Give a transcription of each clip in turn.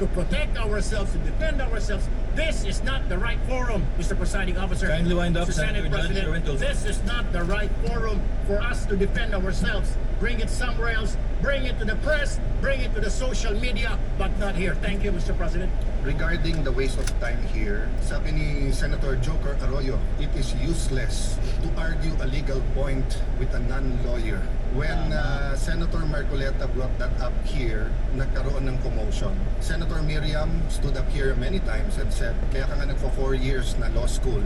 to protect ourselves, to defend ourselves. This is not the right forum, Mr. Presiding Officer. Kindly wind up, Mr. Senate Senator Judge President. Referral. This is not the right forum for us to defend ourselves. Bring it somewhere else. Bring it to the press. Bring it to the social media, but not here. Thank you, Mr. President. Regarding the waste of time here, sabi ni Senator Joker Arroyo, it is useless to argue a legal point with a non-lawyer. When Senator Marcoleta brought that up here, nagkaroon ng commotion. Senator Miriam stood up here many times and said, kaya ka nga nagpo 4 years na law school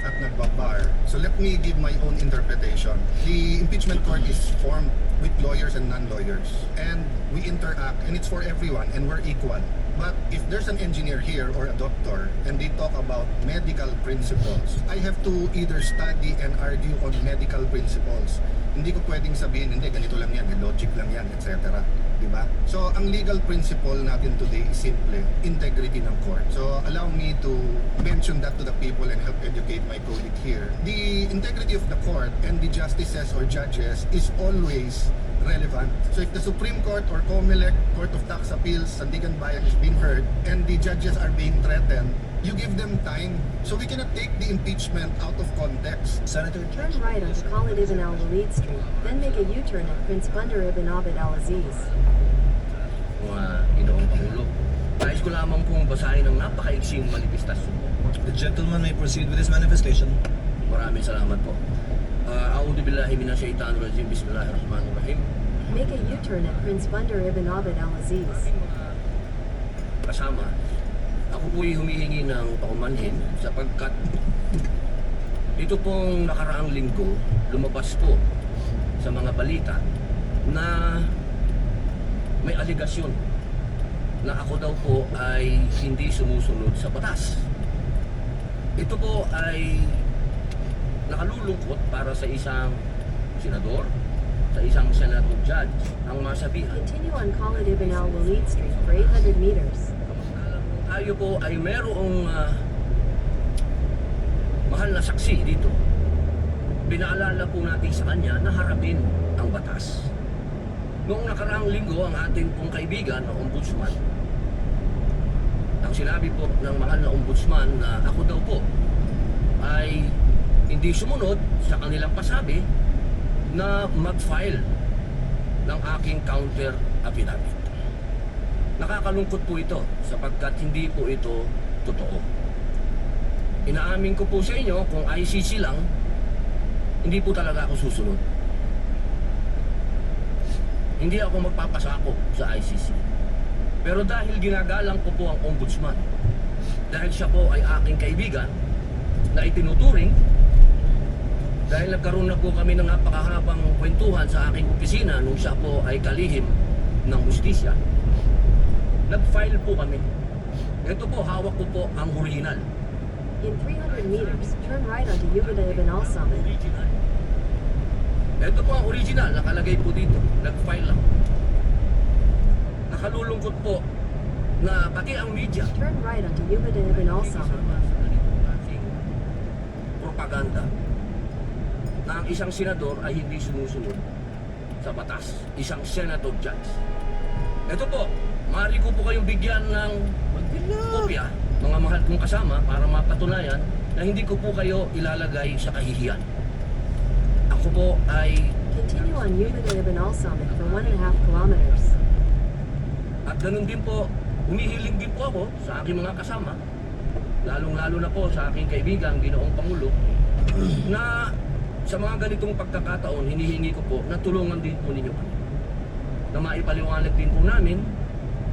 at nagbabar. So let me give my own interpretation. The impeachment court is formed with lawyers and non-lawyers. And we interact, and it's for everyone, and we're equal. But if there's an engineer here or a doctor and they talk about medical principles, I have to either study and argue on medical principles. Hindi ko pwedeng sabihin, hindi, ganito lang yan, logic lang yan, etc. Diba? So, ang legal principle natin today is simple, integrity ng court. So, allow me to mention that to the people and help educate my colleague here. The integrity of the court and the justices or judges is always relevant. So if the Supreme Court or COMELEC, Court of Tax Appeals, Sandigan Bayan is being heard and the judges are being threatened, you give them time. So we cannot take the impeachment out of context. Senator Turn right onto Khalid Ibn al-Walid Street, then make a U-turn at Prince Bandar Ibn Abd al-Aziz. Mga ginoong Pangulo, nais ko lamang pong basahin ang napakaiksing manifestasyon. The gentleman may proceed with his manifestation. Maraming salamat po. A'udhu billahi minash shaitanir rajim. Bismillahirrahmanirrahim. Make a U-turn at Prince Bandar Ibn Abd al-Aziz. Kasama, ako po'y humihingi ng paumanhin sapagkat dito pong nakaraang linggo, lumabas po sa mga balita na may aligasyon na ako daw po ay hindi sumusunod sa batas. Ito po ay nakalulungkot para sa isang senador, sa isang senator judge, ang masabihan. Continue on Khalid Ibn al-Walid Street for 800 meters. Tayo po ay merong mahal na saksi dito. Pinaalala po natin sa kanya na harapin ang batas. Noong nakaraang linggo, ang ating pong kaibigan na ombudsman, ang sinabi po ng mahal na ombudsman na ako daw po ay hindi sumunod sa kanilang pasabi na mag-file ng aking counter affidavit. Nakakalungkot po ito sapagkat hindi po ito totoo. Inaamin ko po sa inyo kung ICC lang, hindi po talaga ako susunod. Hindi ako magpapasako sa ICC. Pero dahil ginagalang ko po ang ombudsman, dahil siya po ay aking kaibigan na itinuturing, dahil nagkaroon na po kami ng napakahabang kwentuhan sa aking opisina nung siya po ay kalihim ng hustisya, nag-file po kami. Ito po, hawak ko po ang original. In 300 meters, turn right onto Ubada Ibn al-Samad. Ito po ang original, nakalagay po dito. Nag-file lang. Nakalulungkot po na pati ang media, Turn right onto Ubada Ibn al-Samad. propaganda na ang isang senador ay hindi sumusunod sa batas. Isang senator judge. Ito po, maaari ko po kayong bigyan ng kopya, mga mahal kong kasama, para mapatunayan na hindi ko po kayo ilalagay sa kahihiyan. Ako po ay Continue on Ubada Ibn al-Samad for 1.5 kilometers. at ganun din po, humihiling din po ako sa aking mga kasama, lalong-lalo na po sa aking kaibigan, Ginoong Pangulo, na sa mga ganitong pagkakataon, hinihingi ko po na tulungan din po ninyo kami. Na maipaliwanag din po namin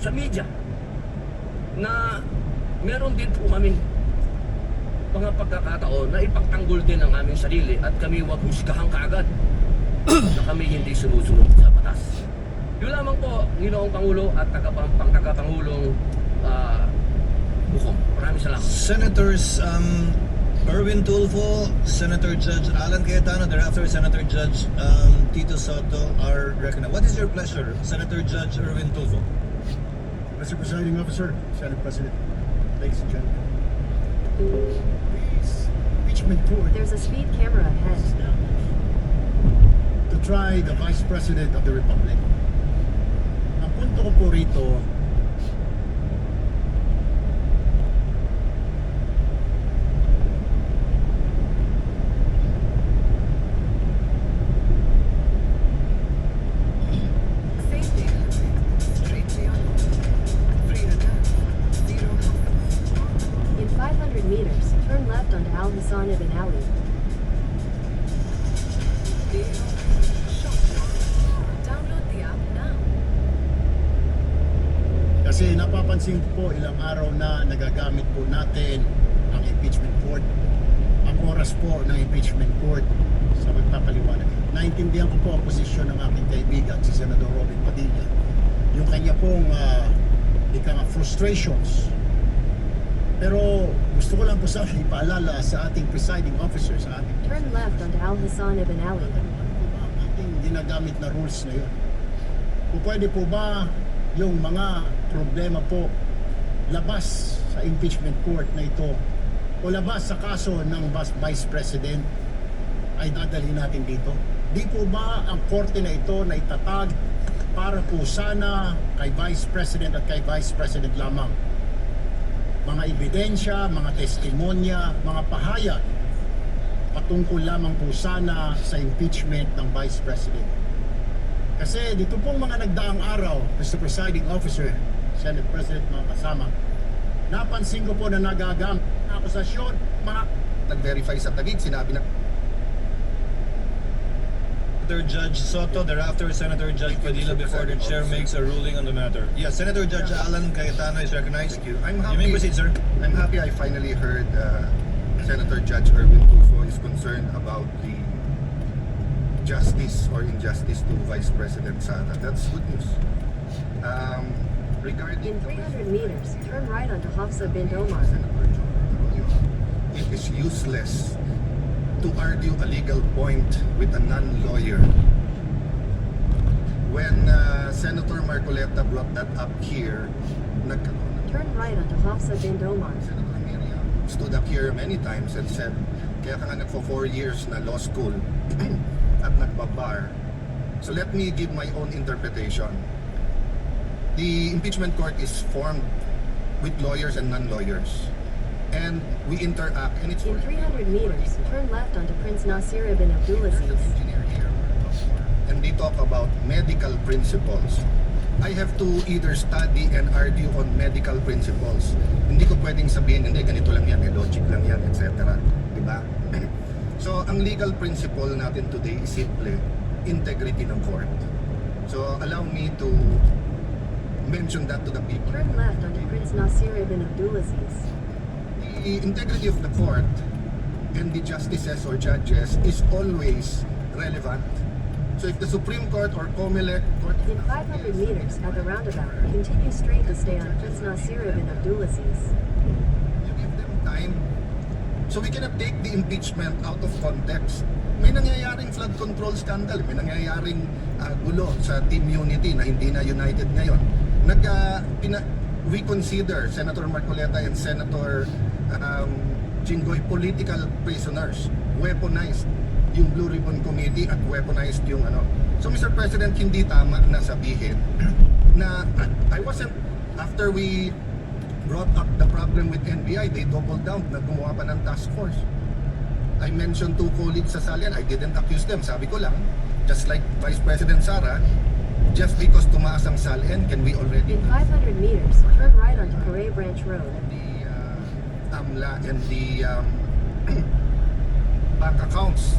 sa media na meron din po kami mga pagkakataon na ipagtanggol din ang aming sarili at kami wag husgahan kaagad na kami hindi sumusunod sa batas. Yun lamang po, Ginoong Pangulo at tagapangulong Bukom. Maraming salamat. Senators Erwin Tulfo, Senator Judge Alan Cayetano, thereafter Senator Judge Tito Soto are recognized. What is your pleasure, Senator Judge Erwin Tulfo? Mr. Presiding Officer, Senate President, ladies and gentlemen, this impeachment court There's a speed camera ahead. to try the Vice President of the Republic. Ang punto ko po rito, left onto Al Hassan Ibn Ali. Download the app now. Kasi napapansin ko po ilang araw na nagagamit po natin ang impeachment court. Ang oras po ng impeachment court sa magpapaliwanag. Naintindihan ko po ang posisyon ng aking kaibigan, si Senador Robin Padilla. Yung kanya pong frustrations. Pero gusto ko lang po sa ipaalala sa ating presiding officer, sa ating Turn left onto Al Hassan Ibn Ali. ang ating ginagamit na rules na yun. Kung pwede po ba yung mga problema po labas sa impeachment court na ito o labas sa kaso ng Vice President ay dadalhin natin dito? Di po ba ang korte na ito na itatag para po sana kay Vice President at kay Vice President lamang? Mga ebidensya, mga testimonya, mga pahayag patungkol lamang po sana sa impeachment ng Vice President. Kasi dito pong mga nagdaang araw, Mr. Presiding Officer, Senate President, mga kasama, napansin ko po na nagagamit na akusasyon, mga Nag-verify sa Taguig, sinabi na Senator Judge Soto, thereafter Senator Judge Padilla before the chair makes a ruling on the matter. Yes, Senator Judge Alan Cayetano is recognized. Thank you. I'm You may happy. proceed, sir. I'm happy I finally heard Senator Judge Erwin Tulfo is concerned about the justice or injustice to Vice President Sara. That's good news. Regarding In 300 meters, turn right onto Hafsa bin Omar. Senator Joker Arroyo, it is useless to argue a legal point with a non-lawyer. When Senator Marcoleta brought that up here, nagkaroon ng Turn right onto Hafsa bin Omar. Senator Miriam stood up here many times and said, kaya ka nga nagpo 4 years na law school at nagbabar. So let me give my own interpretation. The impeachment court is formed with lawyers and non-lawyers. And we interact, and it's In 300 meters, turn left onto Prince Nasir Ibn Abdulaziz. engineer here or a doctor, and they talk about medical principles. I have to either study and argue on medical principles. Hindi ko pwedeng sabihin, hindi, ganito lang yan, logic lang yan, etc. Diba? So, ang legal principle natin today is simple, integrity ng court. So, allow me to mention that to the people. Turn left onto Prince Nasir Ibn Abdulaziz. The integrity of the court and the justices or judges is always relevant. So if the Supreme Court or COMELEC Court In 500 meters, at the roundabout, continue straight to stay on Prince Nasir Ibn Abdulaziz. you give them time, so we cannot take the impeachment out of context. May nangyayaring flood control scandal, may nangyayaring gulo sa Team Unity na hindi na united ngayon. We consider Senator Marcoleta and Senator Jinggoy political prisoners, weaponized yung Blue Ribbon Committee at weaponized yung ano. So Mr. President, hindi tama na sabihin na I wasn't, after we brought up the problem with NBI, they doubled down, naggumawa pa ng task force. I mentioned 2 colleagues sa Salian, I didn't accuse them, sabi ko lang, just like Vice President Sara, just because tumaas ang Salian, can we already In 500 meters, turn right onto Correa Branch Road. the AMLA and the bank accounts.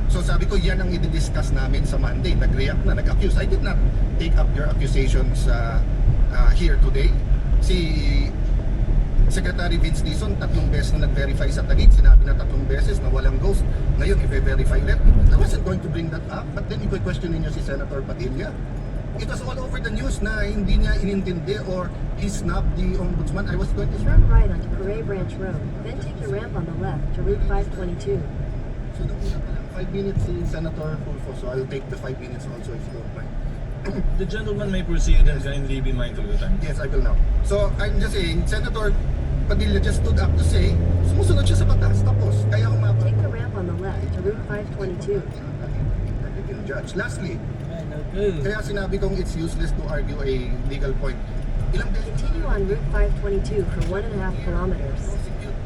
So sabi ko, yan ang i-discuss namin sa Monday. Nag-react na, nag-accuse. I did not take up your accusations here today. Si Secretary Vince Dizon, 3 beses na nag-verify sa Taguig. Sinabi na 3 beses na walang ghost. Ngayon, i-verify ulit. I wasn't going to bring that up. But then, i-question ninyo si Senator Padilla. It was all over the news na hindi niya inintindi or he snubbed the ombudsman. I was going to Turn right onto Correa Branch Road, then take the ramp on the left to Route 522. So nauna pa lang 5 minutes si Senator Tulfo, so I'll take the 5 minutes also if you don't mind. The gentleman may proceed and kindly be mindful of the time. Yes, I will now. So I'm just saying, Senator Padilla just stood up to say, sumusunod siya sa batas, tapos kaya umapa. Take the ramp on the left to Route 522. Judge. Lastly, kaya sinabi kong it's useless to argue a legal point. Ilang beses Continue on Route 522 for 1.5 kilometers. prosecute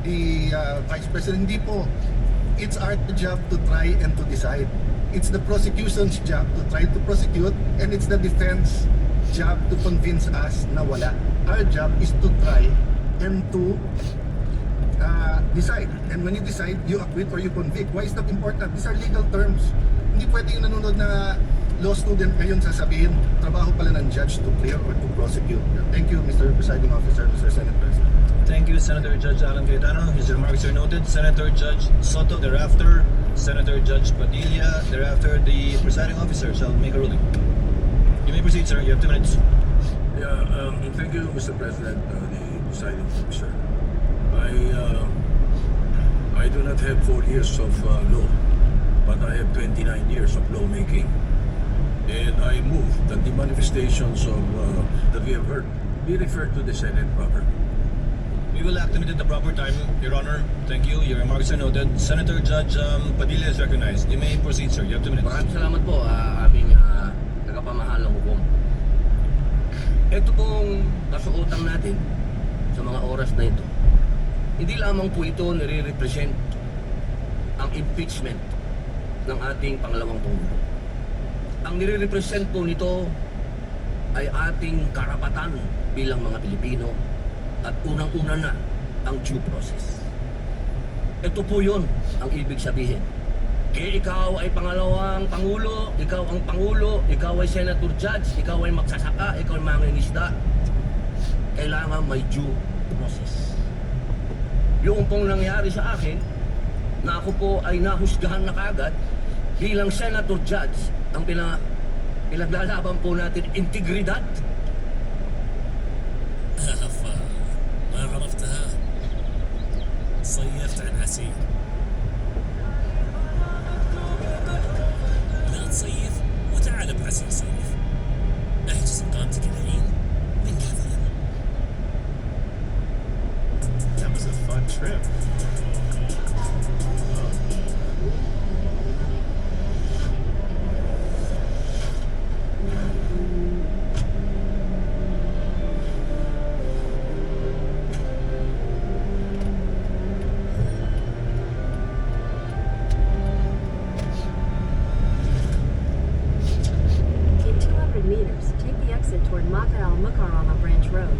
the Vice President? Hindi po. It's our job to try and to decide. It's the prosecution's job to try to prosecute, and it's the defense job to convince us na wala. Our job is to try and to decide. And when you decide, you acquit or you convict. Why is that important? These are legal terms. Hindi pwede yung nanonood na law student ngayon sasabihin, trabaho pala ng judge to clear or to prosecute. Thank you, Mr. Presiding Officer, Mr. Senate President. Thank you, Senator Judge Alan Cayetano. His remarks are noted. Senator Judge Soto, thereafter, Senator Judge Padilla, thereafter, the presiding officer shall make a ruling. You may proceed, sir. You have 2 minutes. Yeah, thank you, Mr. President, the presiding officer. I do not have 4 years of law, but I have 29 years of lawmaking. And I move that the manifestations of that we have heard be referred to the Senate proper. We will act on it at the proper time, Your Honor. Thank you. Your remarks are noted. Senator Judge Padilla is recognized. You may proceed, sir. You have 2 minutes. Maraming salamat po, aming nagapamahalang hukom. Ito pong kasuotang natin sa mga oras na ito. Hindi lamang po ito nire-represent ang impeachment ng ating pangalawang Pangulo. Ang nire-represent po nito ay ating karapatan bilang mga Pilipino at unang-una na ang due process. Ito po yun ang ibig sabihin. Kaya ikaw ay pangalawang Pangulo, ikaw ang Pangulo, ikaw ay Senator Judge, ikaw ay magsasaka, ikaw ay mangingisda. Kailangan may due process. Yung pong nangyari sa akin, na ako po ay nahusgahan na kagad bilang Senator Judge, ang pinaglalaban po natin, integridad. ما عرفتها صيفت عن عسير لا تصيف وتعال بعسير صيف احجز اقامتك الحين من قبل That was a fun trip. In 200 meters, take the exit toward Maka al-Mukarrama Branch Road.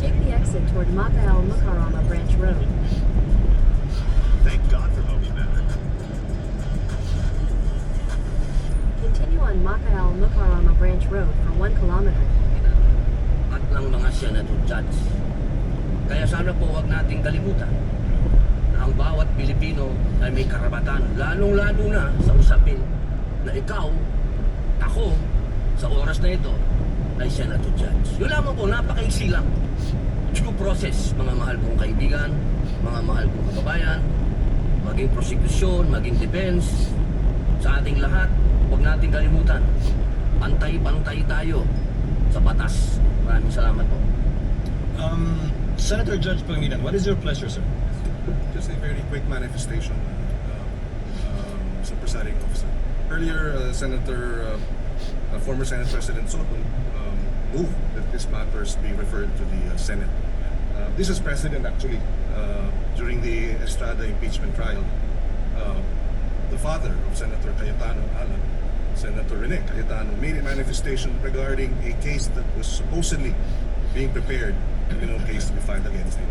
Take the exit toward Maka al-Mukarrama Branch Road. Thank God for Moby Method. Continue on Maka al-Mukarrama Branch Road for 1 kilometer. At ng mga Senator Judge. Kaya sana po huwag nating kalimutan na ang bawat Pilipino ay may karapatan, lalong-lalo na sa usapin na ikaw, ako, sa oras na ito, ay Senator Judge. Yun lamang po, napakaiksi lang. Due process, mga mahal kong kaibigan, mga mahal kong kababayan, maging prosecution, maging defense, sa ating lahat, huwag nating kalimutan. Pantay-pantay tayo sa batas. Maraming salamat po. Senator Judge Pangilinan, what is your pleasure, sir? Just a very quick manifestation, Mr. Presiding Officer. Earlier, former Senate President Soto moved that these matters be referred to the Senate. This is precedent actually. During the Estrada impeachment trial, the father of Senator Cayetano Alan, Senator Rene Cayetano, made a manifestation regarding a case that was supposedly being prepared, case to be filed against him.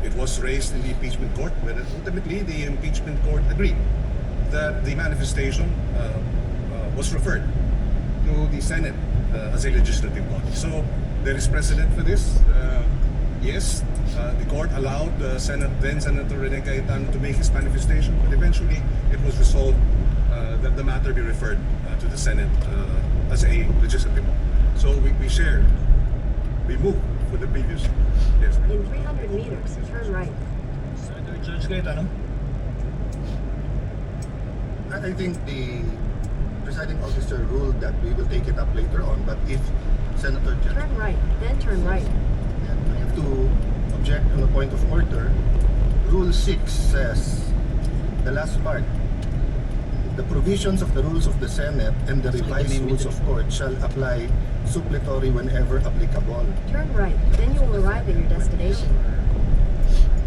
It was raised in the impeachment court, but ultimately the impeachment court agreed that the manifestation was referred to the Senate as a legislative body. So there is precedent for this. Yes, the court allowed then Senator Rene Cayetano to make his manifestation, but eventually it was resolved that the matter be referred to the Senate as a legislative body. So we move for the previous. Yes. In 300 meters, turn right. Senator Judge Cayetano. I think the presiding officer ruled that we will take it up later on, but if Senator Judge... Turn right, then turn right. I have to object on a point of order. Rule 6 says, the last part, the provisions of the rules of the Senate and the revised rules of court shall apply suppletory whenever applicable. Turn right, then you will arrive at your destination.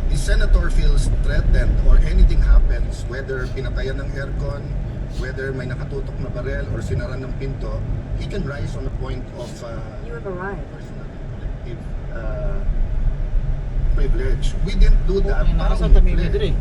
The senator feels threatened or anything happens, whether pinatayan ng aircon, whether may nakatutok na barel or sinara ng pinto, he can rise on a point of You have arrived. personal collective privilege. We didn't do that. para umikli.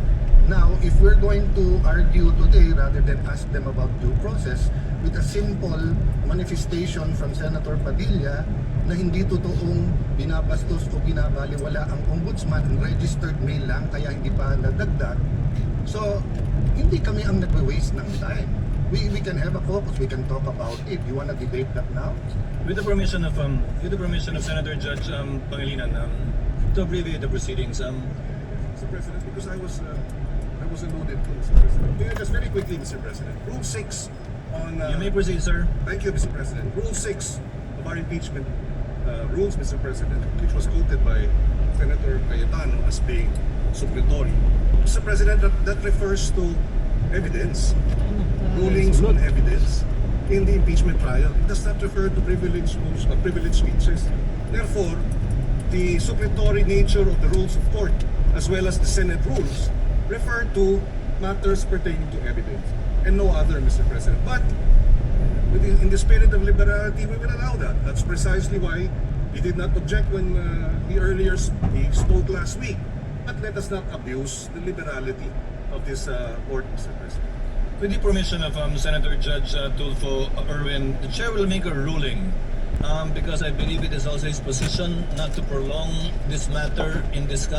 Now, if we're going to argue today rather than ask them about due process with a simple manifestation from Senator Padilla na hindi totoong binabastos o binabaliwala ang ombudsman, registered mail lang kaya hindi pa nadagdag. So, hindi kami ang nagwe-waste ng time. We can have a caucus, we can talk about it. You wanna debate that now? With the permission of Senator Judge Pangilinan, to abbreviate the proceedings, Mr. President, because I was alluded to, Mr. President. Yeah, just very quickly, Mr. President. Rule 6 on... you may proceed, sir. Thank you, Mr. President. Rule 6 of our impeachment rules, Mr. President, which was quoted by Senator Cayetano as being suppletory. Mr. President, that refers to evidence, rulings on evidence in the impeachment trial. It does not refer to privileged speeches. Therefore, the suppletory nature of the rules of court, as well as the Senate rules, refer to matters pertaining to evidence and no other, Mr. President. But in the spirit of liberality, we will allow that. That's precisely why he did not object when he spoke last week. But let us not abuse the liberality of this court, Mr. President. With the permission of Senator Judge Tulfo Erwin, the chair will make a ruling because I believe it is also his position not to prolong this matter in discussing